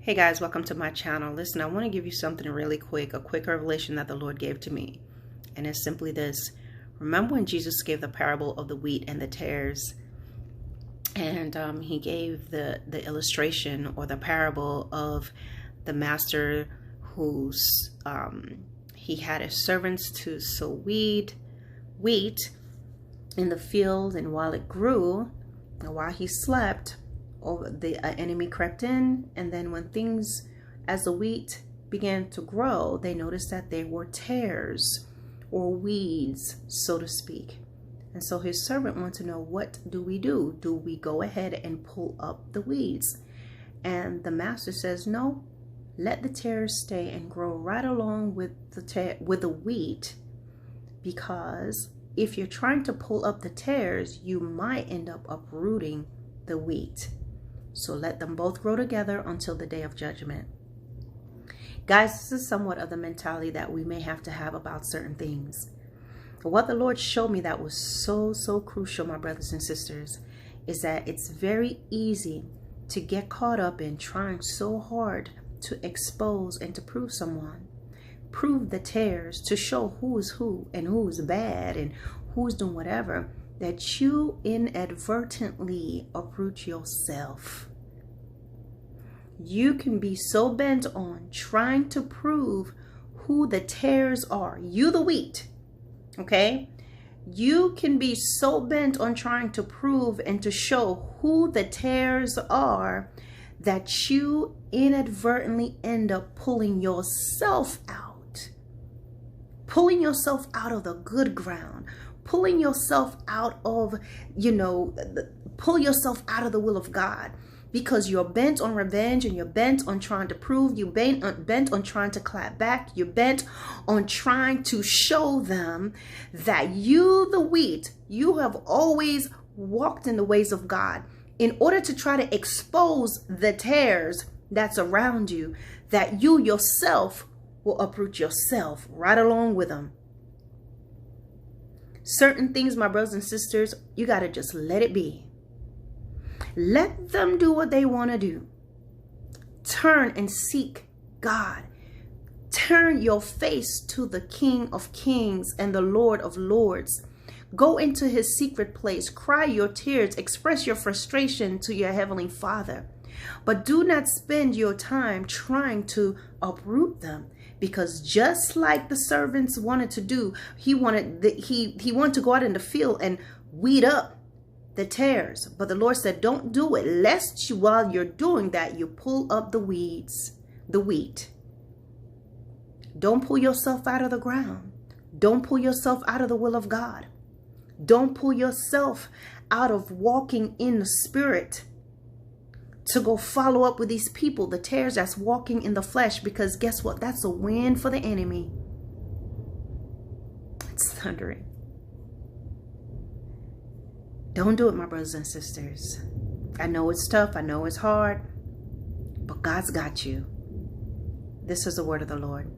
Hey guys, welcome to my channel. Listen, I want to give you something really quick, a quick revelation that the Lord gave to me. And it's simply this. Remember when Jesus gave the parable of the wheat and the tares? And he gave the illustration or the parable of the master who's, he had his servants to sow wheat in the field, and while it grew, and while he slept, the enemy crept in, and then when things, as the wheat began to grow, they noticed that there were tares or weeds, so to speak. And so his servant wanted to know, what do we do? Do we go ahead and pull up the weeds? And the master says, no, let the tares stay and grow right along with the wheat, because if you're trying to pull up the tares, you might end up uprooting the wheat. So let them both grow together until the day of judgment. Guys, this is somewhat of the mentality that we may have to have about certain things. But what the Lord showed me that was so crucial, my brothers and sisters, is that it's very easy to get caught up in trying so hard to expose and to prove someone. Prove the tares, to show who is who and who is bad and who's doing whatever, that you inadvertently uproot yourself. You can be so bent on trying to prove who the tares are, you the wheat, okay? You can be so bent on trying to prove and to show who the tares are that you inadvertently end up pulling yourself out. Pulling yourself out of the good ground. Pulling yourself out of, pull yourself out of the will of God, because you're bent on revenge and you're bent on trying to prove, you're bent on trying to clap back, you're bent on trying to show them that you, the wheat, you have always walked in the ways of God, in order to try to expose the tares that's around you, that you yourself will uproot yourself right along with them. Certain things, my brothers and sisters, you got to just let it be. Let them do what they want to do. Turn and seek God. Turn your face to the King of Kings and the Lord of Lords. Go into his secret place. Cry your tears. Express your frustration to your Heavenly Father. But do not spend your time trying to uproot them. Because just like the servants wanted to do, he wanted to go out in the field and weed up the tares. But the Lord said, don't do it, lest while you're doing that, you pull up the weeds, the wheat. Don't pull yourself out of the ground. Don't pull yourself out of the will of God. Don't pull yourself out of walking in the Spirit to go follow up with these people, the tares that's walking in the flesh, because guess what? That's a win for the enemy. It's thundering. Don't do it, my brothers and sisters. I know it's tough. I know it's hard, but God's got you. This is the word of the Lord.